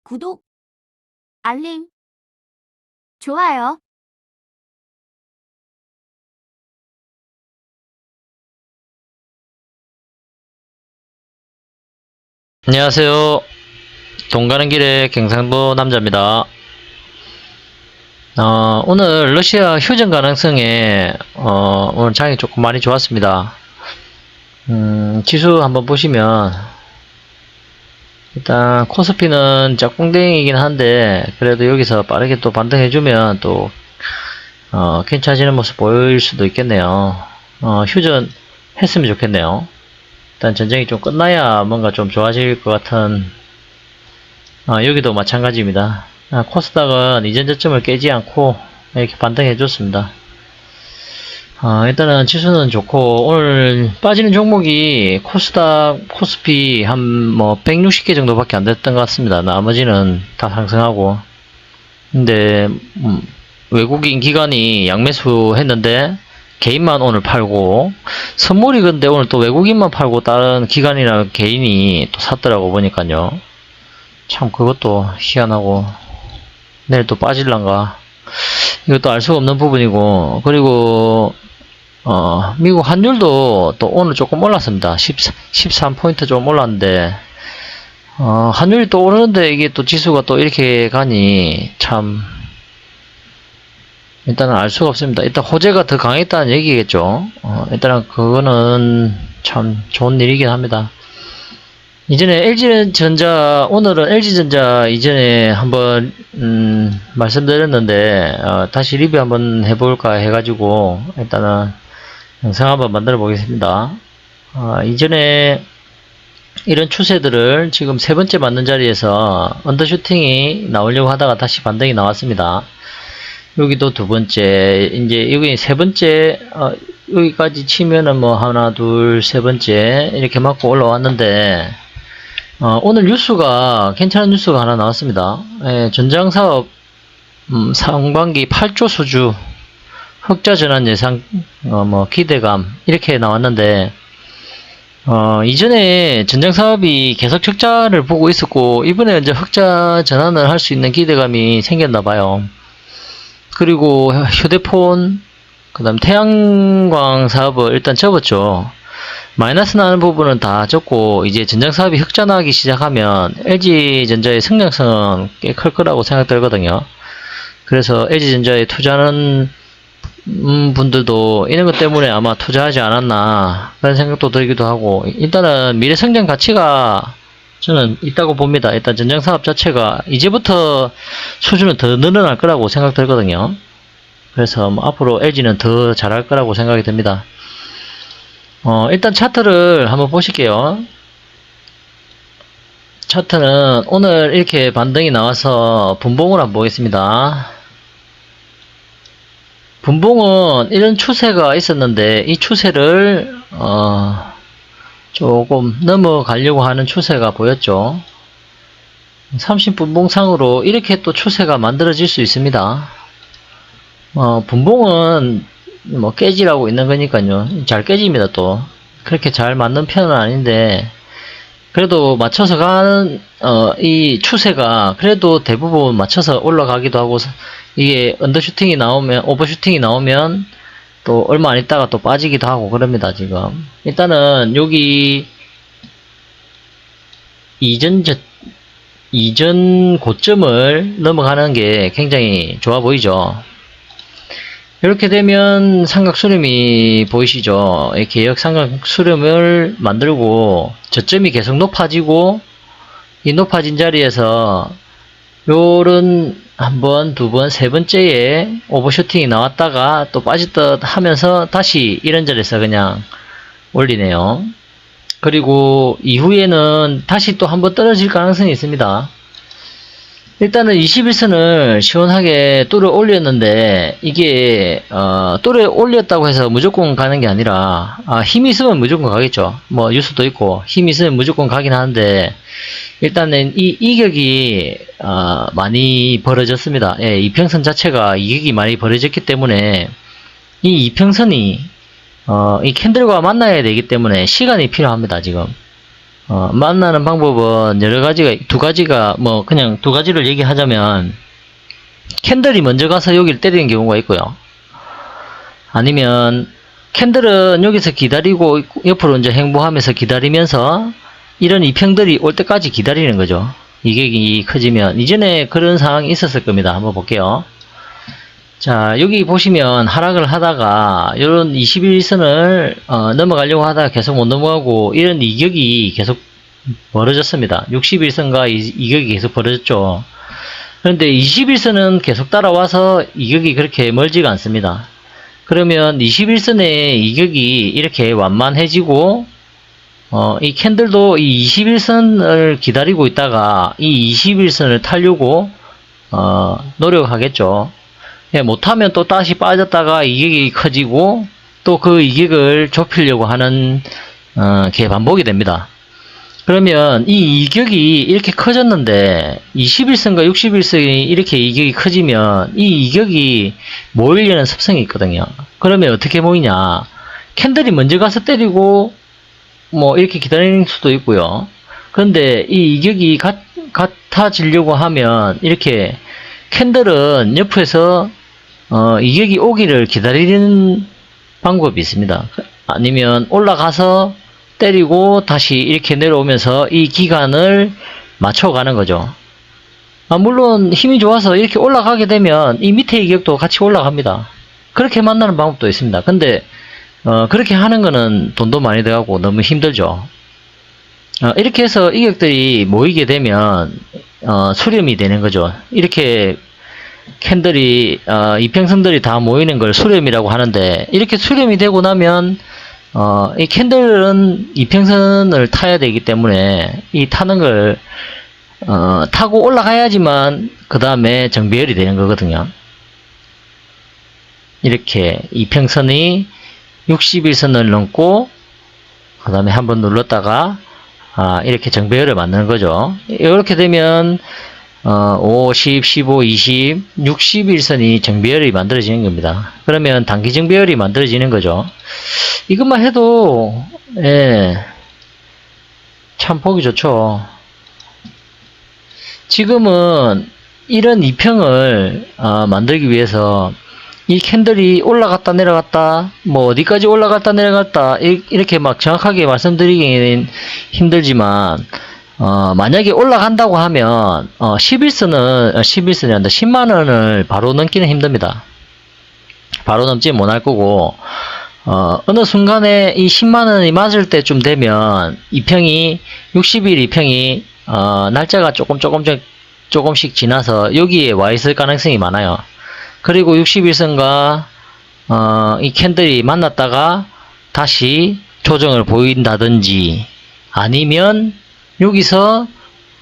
구독, 알림, 좋아요. 안녕하세요. 돈 가는 길의 경상도 남자입니다. 오늘 러시아 휴전 가능성에 오늘 장이 조금 많이 좋았습니다. 지수 한번 보시면 일단 코스피는 짝꿍댕이긴 한데 그래도 여기서 빠르게 또 반등해주면 또 괜찮아지는 모습 보일 수도 있겠네요. 휴전 했으면 좋겠네요. 일단 전쟁이 좀 끝나야 뭔가 좀 좋아질 것 같은 여기도 마찬가지입니다. 코스닥은 이전 저점을 깨지 않고 이렇게 반등해 줬습니다. 일단은 지수는 좋고 오늘 빠지는 종목이 코스닥, 코스피 한 뭐 160개 정도밖에 안 됐던 것 같습니다. 나머지는 다 상승하고. 근데 외국인 기관이 양매수 했는데 개인만 오늘 팔고, 선물이 근데 오늘 또 외국인만 팔고 다른 기관이나 개인이 또 샀더라고 보니까요. 참 그것도 희한하고 내일 또 빠질란가 이것도 알 수가 없는 부분이고. 그리고 미국 환율도 또 오늘 조금 올랐습니다. 13포인트 좀 올랐는데 환율이 또 오르는데 이게 또 지수가 또 이렇게 가니 참 일단은 알 수가 없습니다. 일단 호재가 더 강했다는 얘기겠죠. 일단은 그거는 참 좋은 일이긴 합니다. 이전에 LG전자, 오늘은 LG전자 이전에 한번 말씀드렸는데 다시 리뷰 한번 해볼까 해가지고 일단은 영상 한번 만들어 보겠습니다. 이전에 이런 추세들을 지금 세 번째 맞는 자리에서 언더슈팅이 나오려고 하다가 다시 반등이 나왔습니다. 여기도 두 번째, 이제 여기 세 번째, 여기까지 치면은 뭐 하나, 둘, 세 번째 이렇게 맞고 올라왔는데 오늘 뉴스가 괜찮은 뉴스가 하나 나왔습니다. 전장사업 상반기 8조 수주 흑자 전환 예상 뭐 기대감 이렇게 나왔는데 이전에 전장사업이 계속 적자를 보고 있었고 이번에 이제 흑자 전환을 할 수 있는 기대감이 생겼나 봐요. 그리고 휴대폰, 그 다음 태양광 사업을 일단 접었죠. 마이너스 나는 부분은 다 접고 이제 전장 사업이 흑자 나기 시작하면 LG전자의 성장성은 꽤 클 거라고 생각되거든요. 그래서 LG전자에 투자하는 분들도 이런 것 때문에 아마 투자하지 않았나 그런 생각도 들기도 하고, 일단은 미래 성장 가치가 저는 있다고 봅니다. 일단 전장 사업 자체가 이제부터 수준은 더 늘어날 거라고 생각되거든요. 그래서 뭐 앞으로 LG는 더 잘할 거라고 생각이 듭니다. 일단 차트를 한번 보실게요. 차트는 오늘 이렇게 반등이 나와서 분봉을 한번 보겠습니다. 분봉은 이런 추세가 있었는데 이 추세를 조금 넘어가려고 하는 추세가 보였죠. 30분봉상으로 이렇게 또 추세가 만들어질 수 있습니다. 분봉은 뭐 깨지라고 있는 거니까요. 잘 깨집니다. 또 그렇게 잘 맞는 편은 아닌데 그래도 맞춰서 가는 이 추세가 그래도 대부분 맞춰서 올라가기도 하고, 이게 언더슈팅이 나오면, 오버슈팅이 나오면 또 얼마 안 있다가 또 빠지기도 하고 그럽니다. 지금 일단은 여기 이전 고점을 넘어가는 게 굉장히 좋아 보이죠. 이렇게 되면 삼각수렴이 보이시죠? 이렇게 역삼각수렴을 만들고 저점이 계속 높아지고 이 높아진 자리에서 요런 한 번, 두 번, 세 번째에 오버슈팅이 나왔다가 또 빠졌다 하면서 다시 이런 자리에서 그냥 올리네요. 그리고 이후에는 다시 또 한 번 떨어질 가능성이 있습니다. 일단은 21선을 시원하게 뚫어 올렸는데 이게 뚫어 올렸다고 해서 무조건 가는 게 아니라 힘이 있으면 무조건 가겠죠. 뭐 뉴스도 있고 힘이 있으면 무조건 가긴 하는데 일단은 이 이격이 많이 벌어졌습니다. 예, 이평선 자체가 이격이 많이 벌어졌기 때문에 이 이평선이 이 캔들과 만나야 되기 때문에 시간이 필요합니다. 지금 만나는 방법은 여러 가지가, 두 가지가, 뭐, 그냥 두 가지를 얘기하자면, 캔들이 먼저 가서 여기를 때리는 경우가 있고요. 아니면, 캔들은 여기서 기다리고, 옆으로 이제 행보하면서 기다리면서, 이런 이평들이 올 때까지 기다리는 거죠. 이격이 커지면. 이전에 그런 상황이 있었을 겁니다. 한번 볼게요. 자, 여기 보시면 하락을 하다가 이런 21선을 넘어가려고 하다가 계속 못 넘어가고 이런 이격이 계속 벌어졌습니다. 61선과 이격이 계속 벌어졌죠. 그런데 21선은 계속 따라와서 이격이 그렇게 멀지가 않습니다. 그러면 21선의 이격이 이렇게 완만해지고 이 캔들도 이 21선을 기다리고 있다가 이 21선을 타려고 노력하겠죠. 예, 못하면 또 다시 빠졌다가 이격이 커지고 또 그 이격을 좁히려고 하는 게 반복이 됩니다. 그러면 이 이격이 이렇게 커졌는데 21선과 61선이 이렇게 이격이 커지면 이 이격이 모이려는 습성이 있거든요. 그러면 어떻게 모이냐? 캔들이 먼저 가서 때리고 뭐 이렇게 기다리는 수도 있고요. 그런데 이 이격이 같아지려고 하면 이렇게 캔들은 옆에서 이격이 오기를 기다리는 방법이 있습니다. 아니면 올라가서 때리고 다시 이렇게 내려오면서 이 기간을 맞춰가는 거죠. 물론 힘이 좋아서 이렇게 올라가게 되면 이 밑에 이격도 같이 올라갑니다. 그렇게 만나는 방법도 있습니다. 근데 그렇게 하는 거는 돈도 많이 들어가고 너무 힘들죠. 이렇게 해서 이격들이 모이게 되면 수렴이 되는 거죠. 이렇게 캔들이 이평선들이 다 모이는 걸 수렴이라고 하는데, 이렇게 수렴이 되고 나면 이 캔들은 이평선을 타야 되기 때문에 이 타는 걸 타고 올라가야지만 그 다음에 정배열이 되는 거거든요. 이렇게 이평선이 61선을 넘고 그 다음에 한번 눌렀다가 이렇게 정배열을 만드는 거죠. 이렇게 되면 5, 10, 15, 20, 61선이 정배열이 만들어지는 겁니다. 그러면 단기 정배열이 만들어지는 거죠. 이것만 해도 참 보기 좋죠. 지금은 이런 이평을 만들기 위해서 이 캔들이 올라갔다 내려갔다 뭐 어디까지 올라갔다 내려갔다 이렇게 막 정확하게 말씀드리기는 힘들지만 만약에 올라간다고 하면 11선이 아니라 10만원을 바로 넘기는 힘듭니다. 바로 넘지 못할 거고 어느 순간에 이 10만원이 맞을 때쯤 되면 이평이 60일 이평이 날짜가 조금씩 지나서 여기에 와 있을 가능성이 많아요. 그리고 61선과 이 캔들이 만났다가 다시 조정을 보인다든지 아니면 여기서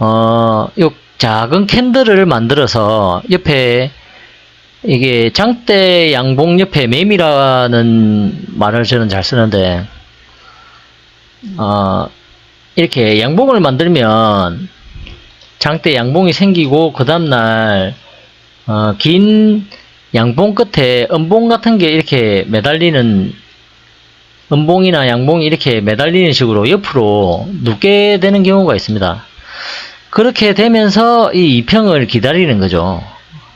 요 작은 캔들을 만들어서 옆에 이게 장대 양봉 옆에 매미라는 말을 저는 잘 쓰는데 이렇게 양봉을 만들면 장대 양봉이 생기고 그 다음날 긴 양봉 끝에 음봉 같은 게 이렇게 매달리는 음봉이나 양봉이 이렇게 매달리는 식으로 옆으로 눕게 되는 경우가 있습니다. 그렇게 되면서 이 이평을 기다리는 거죠.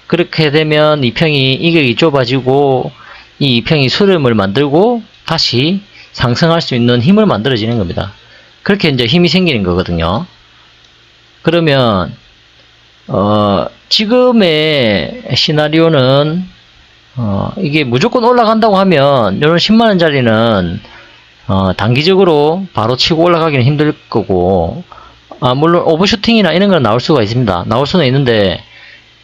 그렇게 되면 이평이 이격이 좁아지고 이 이평이 수렴을 만들고 다시 상승할 수 있는 힘을 만들어지는 겁니다. 그렇게 이제 힘이 생기는 거거든요. 그러면 지금의 시나리오는 이게 무조건 올라간다고 하면 이런 10만원짜리는 단기적으로 바로 치고 올라가기는 힘들 거고 물론 오버슈팅이나 이런 건 나올 수가 있습니다. 나올 수는 있는데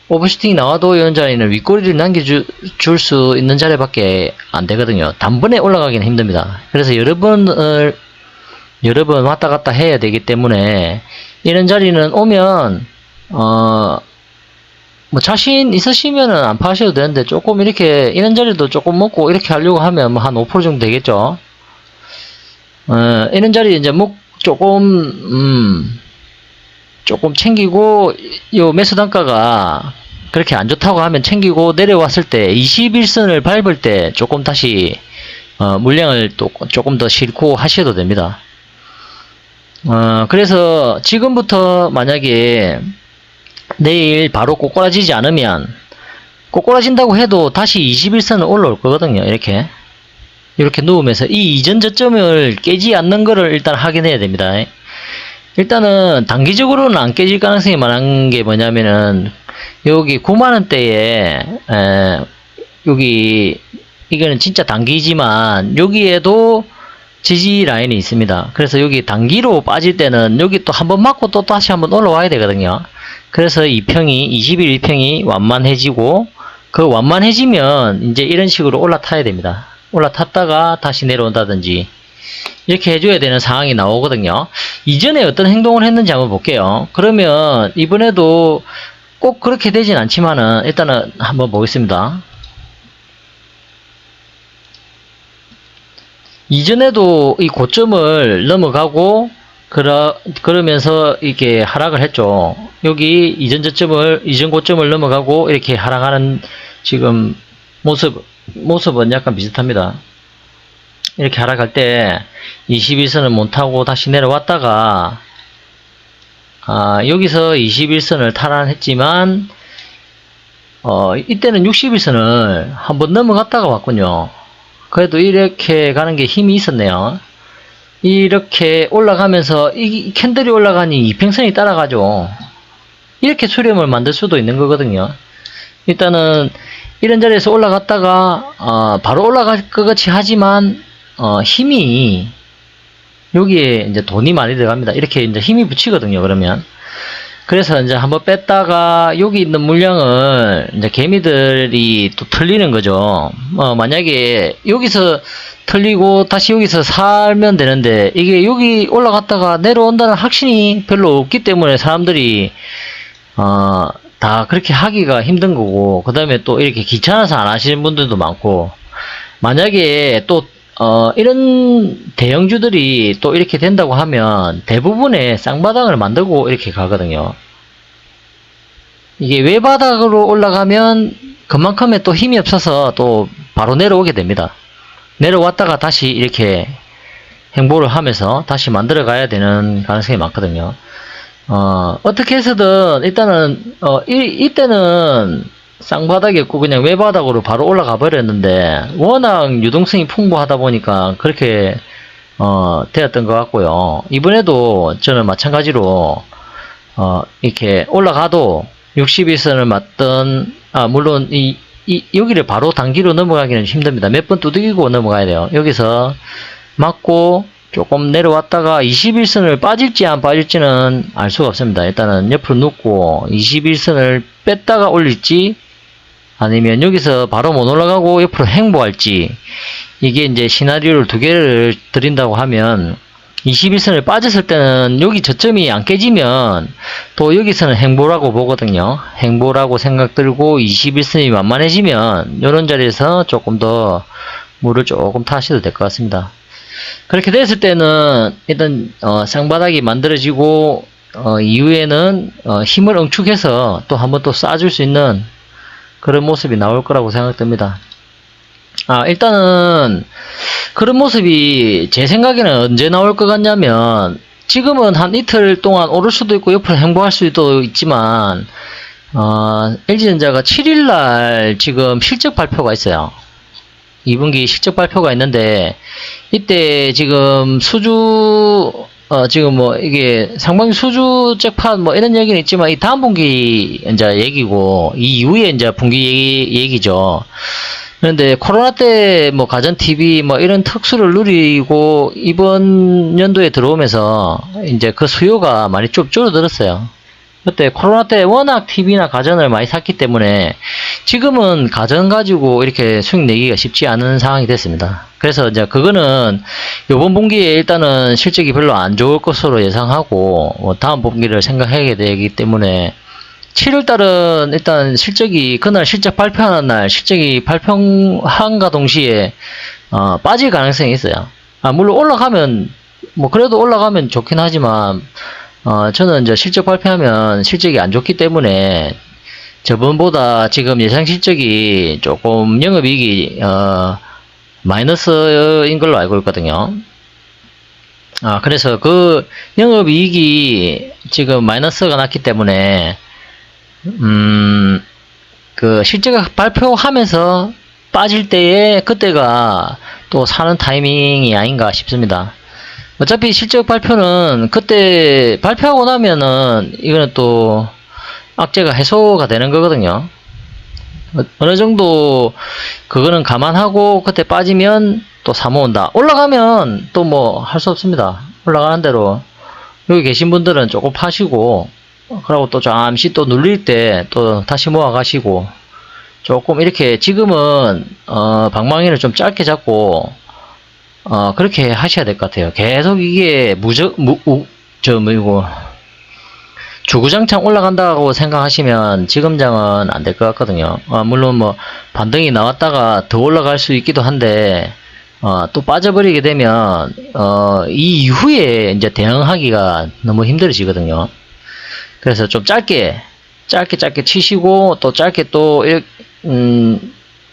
오버슈팅이 나와도 이런 자리는 윗꼬리를 남겨줄 수 있는 자리밖에 안 되거든요. 단번에 올라가기는 힘듭니다. 그래서 여러 번 왔다 갔다 해야 되기 때문에 이런 자리는 오면 뭐 자신 있으시면은 안 파셔도 되는데 조금 이렇게 이런 자리도 조금 먹고 이렇게 하려고 하면 뭐 한 5% 정도 되겠죠. 이런 자리 이제 조금 챙기고 요 매수 단가가 그렇게 안 좋다고 하면 챙기고 내려왔을 때 21선을 밟을 때 조금 다시 물량을 또 조금 더 싣고 하셔도 됩니다. 그래서 지금부터 만약에 내일 바로 꼬꾸라지지 않으면, 꼬꾸라진다고 해도 다시 21선은 올라올 거거든요. 이렇게 누우면서 이 이전 저점을 깨지 않는 거를 일단 확인해야 됩니다. 일단은 단기적으로는 안 깨질 가능성이 많은 게 뭐냐면은 여기 9만원대에 여기 이거는 진짜 단기지만 여기에도 지지 라인이 있습니다. 그래서 여기 단기로 빠질 때는 여기 또 한번 맞고 또 다시 한번 올라와야 되거든요. 그래서 21 2평이 완만해지고, 그 완만해지면 이제 이런 식으로 올라타야 됩니다. 올라탔다가 다시 내려온다든지 이렇게 해줘야 되는 상황이 나오거든요. 이전에 어떤 행동을 했는지 한번 볼게요. 그러면 이번에도 꼭 그렇게 되진 않지만은 일단은 한번 보겠습니다. 이전에도 이 고점을 넘어가고 그러면서 이렇게 하락을 했죠. 여기 이전 고점을 넘어가고 이렇게 하락하는 지금 모습은 약간 비슷합니다. 이렇게 하락할 때 21선을 못하고 다시 내려왔다가 여기서 21선을 탈환했지만 이때는 61선을 한번 넘어갔다가 왔군요. 그래도 이렇게 가는 게 힘이 있었네요. 이렇게 올라가면서 이 캔들이 올라가니 이평선이 따라가죠. 이렇게 수렴을 만들 수도 있는 거거든요. 일단은 이런 자리에서 올라갔다가 바로 올라갈 것 같이 하지만 힘이 여기에 이제 돈이 많이 들어갑니다. 이렇게 이제 힘이 붙이거든요. 그러면 그래서 이제 한번 뺐다가 여기 있는 물량을 이제 개미들이 또 털리는 거죠. 만약에 여기서 털리고 다시 여기서 살면 되는데 이게 여기 올라갔다가 내려온다는 확신이 별로 없기 때문에 사람들이 다 그렇게 하기가 힘든 거고, 그 다음에 또 이렇게 귀찮아서 안 하시는 분들도 많고, 만약에 또 이런 대형주들이 또 이렇게 된다고 하면 대부분의 쌍바닥을 만들고 이렇게 가거든요. 이게 외바닥으로 올라가면 그만큼의 또 힘이 없어서 또 바로 내려오게 됩니다. 내려왔다가 다시 이렇게 행보를 하면서 다시 만들어 가야 되는 가능성이 많거든요. 어떻게 해서든 일단은 이때는 쌍바닥이었고 그냥 외바닥으로 바로 올라가 버렸는데 워낙 유동성이 풍부하다 보니까 그렇게 되었던 것 같고요. 이번에도 저는 마찬가지로 이렇게 올라가도 61선을 맞던 물론 여기를 바로 단기로 넘어가기는 힘듭니다. 몇 번 두들기고 넘어가야 돼요. 여기서 맞고 조금 내려왔다가 21선을 빠질지 안 빠질지는 알 수가 없습니다. 일단은 옆으로 눕고 21선을 뺐다가 올릴지 아니면 여기서 바로 못 올라가고 옆으로 행보할지, 이게 이제 시나리오를 두 개를 드린다고 하면 21선을 빠졌을 때는 여기 저점이 안 깨지면 또 여기서는 행보라고 보거든요. 행보라고 생각 들고 21선이 만만해지면 이런 자리에서 조금 더 물을 조금 타셔도 될 것 같습니다. 그렇게 됐을 때는 일단 쌍바닥이 만들어지고 이후에는 힘을 응축해서 또 한번 또 쏴줄 수 있는 그런 모습이 나올 거라고 생각됩니다. 일단은 그런 모습이 제 생각에는 언제 나올 것 같냐면, 지금은 한 이틀 동안 오를 수도 있고 옆으로 행보할 수도 있지만 LG전자가 7일날 지금 실적 발표가 있어요. 2분기 실적 발표가 있는데 이때 지금 지금 뭐 이게 상반기 수주 잭팟 뭐 이런 얘기는 있지만 이 다음 분기 이제 얘기고 이 이후에 이제 분기 얘기죠. 그런데 코로나 때 뭐 가전 TV 뭐 이런 특수를 누리고 이번 연도에 들어오면서 이제 그 수요가 많이 좀 줄어들었어요. 그때 코로나 때 워낙 TV나 가전을 많이 샀기 때문에 지금은 가전 가지고 이렇게 수익 내기가 쉽지 않은 상황이 됐습니다. 그래서 이제 그거는 이번 분기에 일단은 실적이 별로 안 좋을 것으로 예상하고 다음 분기를 생각해야 되기 때문에 7월달은 일단 실적이 그날 실적 발표하는 날 실적이 발표한과 동시에 빠질 가능성이 있어요. 물론 올라가면 뭐 그래도 올라가면 좋긴 하지만 저는 이제 실적 발표하면 실적이 안 좋기 때문에 저번보다 지금 예상 실적이 조금 영업이익이 마이너스인 걸로 알고 있거든요. 그래서 그 영업이익이 지금 마이너스가 났기 때문에, 그 실제가 발표하면서 빠질 때에 그때가 또 사는 타이밍이 아닌가 싶습니다. 어차피 실적 발표는 그때 발표하고 나면은 이거는 또 악재가 해소가 되는 거거든요. 어느 정도 그거는 감안하고 그때 빠지면 또 사모은다. 올라가면 또 뭐 할 수 없습니다. 올라가는 대로 여기 계신 분들은 조금 파시고, 그러고 또 잠시 또 눌릴 때 또 다시 모아 가시고, 조금 이렇게 지금은 방망이를 좀 짧게 잡고 그렇게 하셔야 될 것 같아요. 계속 이게 주구장창 올라간다고 생각하시면 지금 장은 안 될 것 같거든요. 물론 뭐 반등이 나왔다가 더 올라갈 수 있기도 한데, 또 빠져버리게 되면 이 이후에 이제 대응하기가 너무 힘들어지거든요. 그래서 좀 짧게 치시고, 또 짧게 또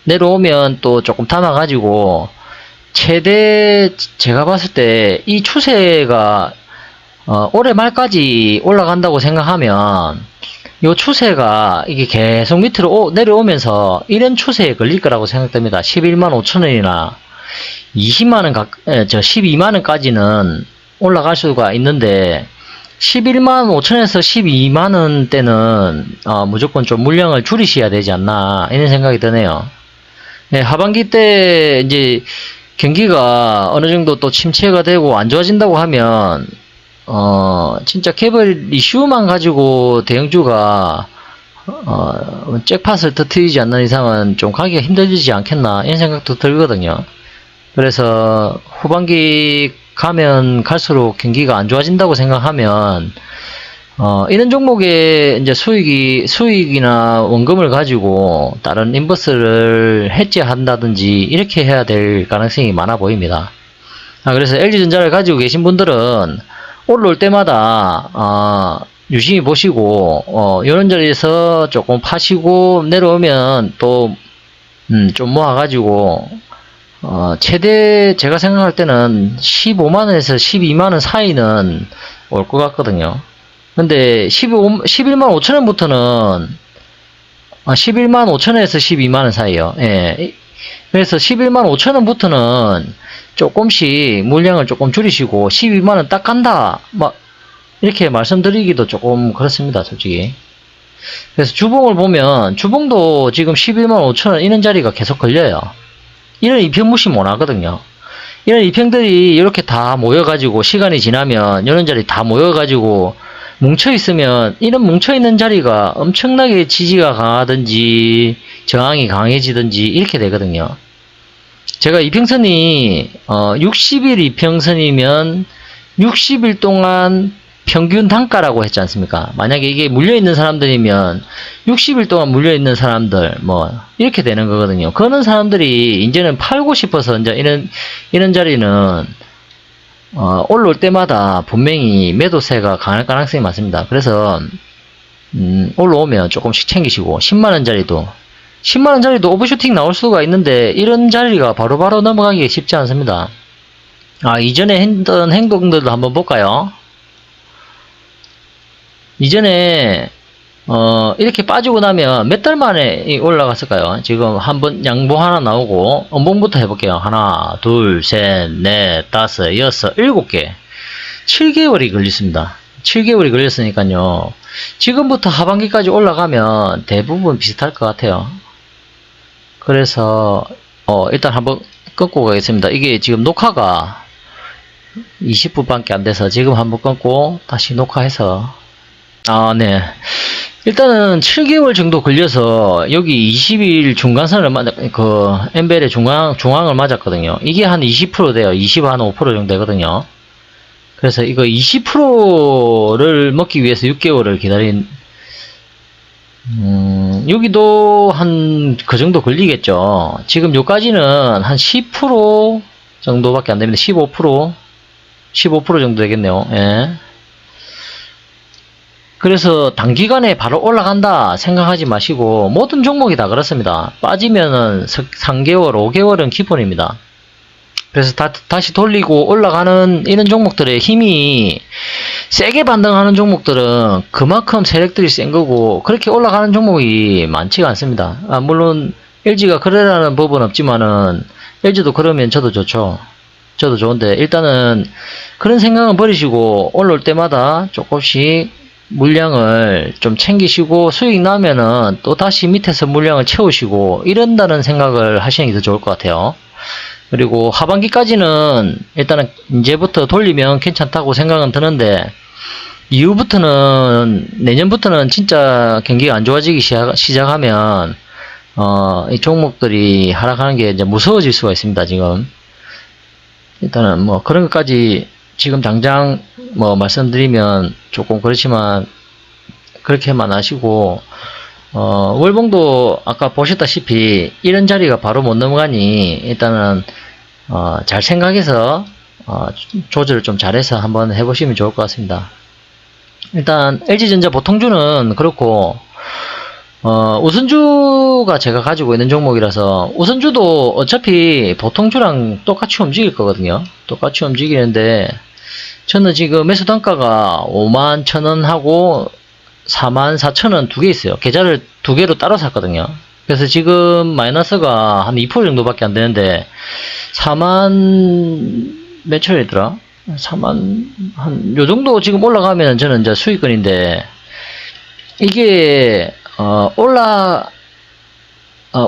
내려오면 또 조금 담아가지고, 최대 제가 봤을 때 이 추세가 올해 말까지 올라간다고 생각하면, 이 추세가 이게 계속 밑으로 내려오면서 이런 추세에 걸릴 거라고 생각됩니다. 11만 5천 원이나 12만 원까지는 올라갈 수가 있는데, 11만 5천에서 12만 원대는 무조건 좀 물량을 줄이셔야 되지 않나 이런 생각이 드네요. 네, 하반기 때 이제 경기가 어느 정도 또 침체가 되고 안 좋아진다고 하면 진짜 개별 이슈만 가지고 대형주가 잭팟을 터뜨리지 않는 이상은 좀 가기가 힘들지 않겠나 이런 생각도 들거든요. 그래서 후반기 가면 갈수록 경기가 안 좋아진다고 생각하면 이런 종목의 이제 수익이나 원금을 가지고 다른 인버스를 해지한다든지 이렇게 해야 될 가능성이 많아 보입니다. 그래서 LG전자를 가지고 계신 분들은 올라올 때마다 유심히 보시고 이런 자리에서 조금 파시고 내려오면 또 좀 모아가지고 최대 제가 생각할 때는 15만원에서 12만원 사이는 올 것 같거든요. 근데 11만 5천원부터는 11만 5천원에서 12만원 사이요. 예. 그래서 11만 5천원부터는 조금씩 물량을 조금 줄이시고 12만원 딱 간다 막 이렇게 말씀드리기도 조금 그렇습니다, 솔직히. 그래서 주봉을 보면 주봉도 지금 11만 5천원 이런 자리가 계속 걸려요. 이런 이평 무시 못 하거든요. 이런 이평들이 이렇게 다 모여가지고 시간이 지나면 이런 자리 다 모여가지고 뭉쳐있으면 이런 뭉쳐있는 자리가 엄청나게 지지가 강하든지 저항이 강해지든지 이렇게 되거든요. 제가 이평선이 60일 이평선이면 60일 동안 평균 단가라고 했지 않습니까? 만약에 이게 물려있는 사람들이면 60일 동안 물려있는 사람들 뭐 이렇게 되는 거거든요. 그런 사람들이 이제는 팔고 싶어서 이제 이런 자리는 올라올 때마다 분명히 매도세가 강할 가능성이 많습니다. 그래서 올라오면 조금씩 챙기시고 10만원짜리도 오버슈팅 나올 수가 있는데 이런 자리가 바로바로 넘어가기 쉽지 않습니다. 이전에 했던 행동들도 한번 볼까요? 이전에 이렇게 빠지고 나면 몇 달 만에 올라갔을까요? 지금 한번 양봉 하나 나오고 음봉부터 해볼게요. 하나, 둘, 셋, 넷, 다섯, 여섯, 7개 7개월이 걸렸습니다. 7개월이 걸렸으니까요. 지금부터 하반기까지 올라가면 대부분 비슷할 것 같아요. 그래서 일단 한번 끊고 가겠습니다. 이게 지금 녹화가 20분밖에 안 돼서 지금 한번 끊고 다시 녹화해서 네. 일단은 7개월 정도 걸려서 여기 20일 중간선을 엠벨의 중앙을 맞았거든요. 이게 한 20% 돼요. 20, 한 5% 정도 되거든요. 그래서 이거 20%를 먹기 위해서 6개월을 기다린, 여기도 한 그 정도 걸리겠죠. 지금 요까지는 한 10% 정도밖에 안 됩니다. 15% 정도 되겠네요. 예. 그래서 단기간에 바로 올라간다 생각하지 마시고 모든 종목이 다 그렇습니다. 빠지면은 3개월, 5개월은 기본입니다. 그래서 다시 돌리고 올라가는 이런 종목들의 힘이 세게 반등하는 종목들은 그만큼 세력들이 센 거고, 그렇게 올라가는 종목이 많지가 않습니다. 물론 LG가 그러라는 법은 없지만은 LG도 그러면 저도 좋죠. 저도 좋은데, 일단은 그런 생각은 버리시고 올라올 때마다 조금씩 물량을 좀 챙기시고, 수익 나면은 또 다시 밑에서 물량을 채우시고 이런다는 생각을 하시는 게 더 좋을 것 같아요. 그리고 하반기까지는 일단은 이제부터 돌리면 괜찮다고 생각은 드는데, 이후부터는, 내년부터는 진짜 경기가 안 좋아지기 시작하면 이 종목들이 하락하는 게 이제 무서워질 수가 있습니다. 지금 일단은 뭐 그런 것까지 지금 당장 뭐 말씀드리면 조금 그렇지만, 그렇게만 하시고, 월봉도 아까 보셨다시피 이런 자리가 바로 못 넘어가니 일단은 잘 생각해서 조절을 좀 잘해서 한번 해보시면 좋을 것 같습니다. 일단 LG전자 보통주는 그렇고, 우선주가 제가 가지고 있는 종목이라서, 우선주도 어차피 보통주랑 똑같이 움직일 거거든요. 똑같이 움직이는데, 저는 지금 매수 단가가 51,000원 하고 44,000원 두 개 있어요. 계좌를 두 개로 따로 샀거든요. 그래서 지금 마이너스가 한 2% 정도밖에 안 되는데, 4만 몇 천원이더라? 4만 요 정도 지금 올라가면 저는 이제 수익권인데, 이게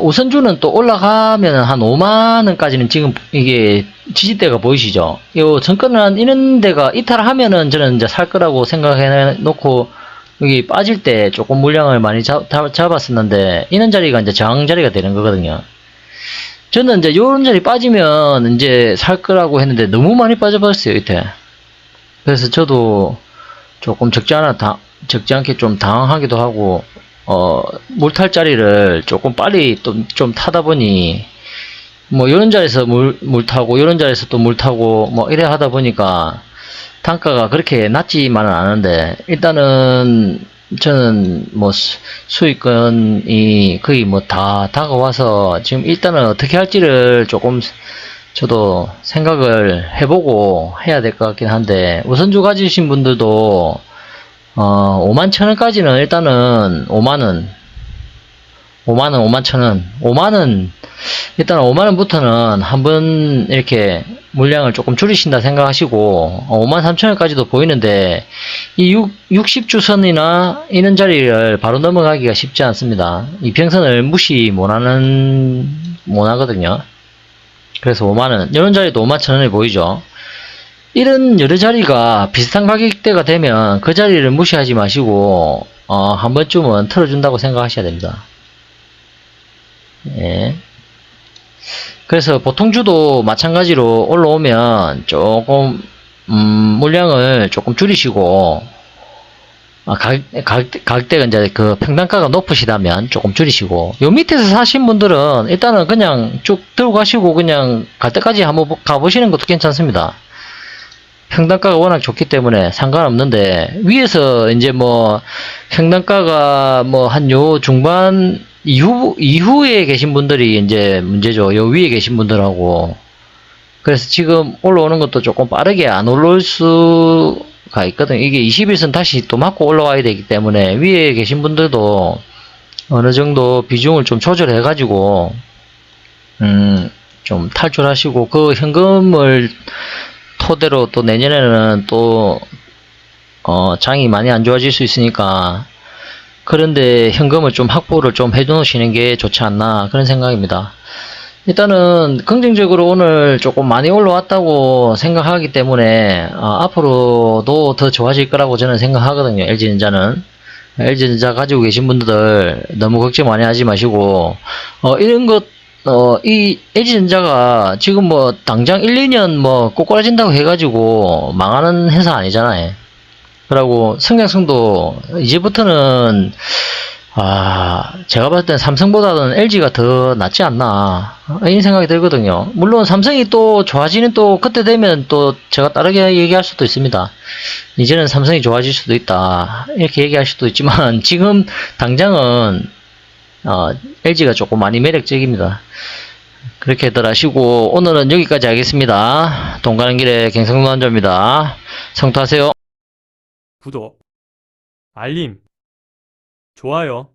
우선주는 또 올라가면 한 5만원까지는 지금 이게 지지대가 보이시죠? 요 정권은 이런 데가 이탈하면은 저는 이제 살 거라고 생각해 놓고, 여기 빠질 때 조금 물량을 많이 잡았었는데, 이런 자리가 이제 저항 자리가 되는 거거든요. 저는 이제 요런 자리 빠지면 이제 살 거라고 했는데 너무 많이 빠져버렸어요, 이때. 그래서 저도 조금 적지 않게 좀 당황하기도 하고, 물탈 자리를 조금 빨리 또 좀 타다 보니, 뭐 요런 자리에서 물 타고 요런 자리에서 또 물 타고 뭐 이래 하다 보니까 단가가 그렇게 낮지만은 않은데, 일단은 저는 뭐 수익권이 거의 뭐 다 다가와서 지금 일단은 어떻게 할지를 조금 저도 생각을 해보고 해야 될 것 같긴 한데, 우선주 가지신 분들도 51,000원까지는 일단은 5만원, 51,000원, 5만원, 일단 5만원부터는 한번 이렇게 물량을 조금 줄이신다 생각하시고, 53,000원까지도 보이는데, 이 60주선이나 이런 자리를 바로 넘어가기가 쉽지 않습니다. 이평선을 무시 못하거든요. 그래서 5만원, 이런 자리도 51,000원이 보이죠. 이런 여러 자리가 비슷한 가격대가 되면 그 자리를 무시하지 마시고 한 번쯤은 틀어준다고 생각하셔야 됩니다. 예. 그래서 보통주도 마찬가지로 올라오면 조금 물량을 조금 줄이시고, 가격대가 이제 그 평단가가 높으시다면 조금 줄이시고, 요 밑에서 사신 분들은 일단은 그냥 쭉 들고 가시고 그냥 갈 때까지 한번 가보시는 것도 괜찮습니다. 평단가가 워낙 좋기 때문에 상관없는데, 위에서 이제 뭐 평단가가 뭐 한 요 중반 이후에 계신 분들이 이제 문제죠. 요 위에 계신 분들하고. 그래서 지금 올라오는 것도 조금 빠르게 안 올라올 수가 있거든요. 이게 21선 다시 또 맞고 올라와야 되기 때문에 위에 계신 분들도 어느 정도 비중을 좀 조절해 가지고 좀 탈출하시고, 그 현금을 토대로 또 내년에는 또 장이 많이 안 좋아질 수 있으니까, 그런데 현금을 좀 확보를 좀 해놓으시는 게 좋지 않나, 그런 생각입니다. 일단은 긍정적으로 오늘 조금 많이 올라왔다고 생각하기 때문에 앞으로도 더 좋아질 거라고 저는 생각하거든요. LG전자는. LG전자 가지고 계신 분들 너무 걱정 많이 하지 마시고, 이런 것, 이 LG전자가 지금 뭐 당장 1, 2년 뭐 꼬꾸라진다고 해가지고 망하는 회사 아니잖아요. 그리고 성장성도 이제부터는 제가 봤을 땐 삼성보다는 LG가 더 낫지 않나, 이런 생각이 들거든요. 물론 삼성이 또 좋아지는, 또 그때 되면 또 제가 다르게 얘기할 수도 있습니다. 이제는 삼성이 좋아질 수도 있다, 이렇게 얘기할 수도 있지만, 지금 당장은 LG가 조금 많이 매력적입니다. 그렇게들 하시고 오늘은 여기까지 하겠습니다. 돈 가는 길에 갱상노안조입니다. 성투하세요. 구독, 알림, 좋아요.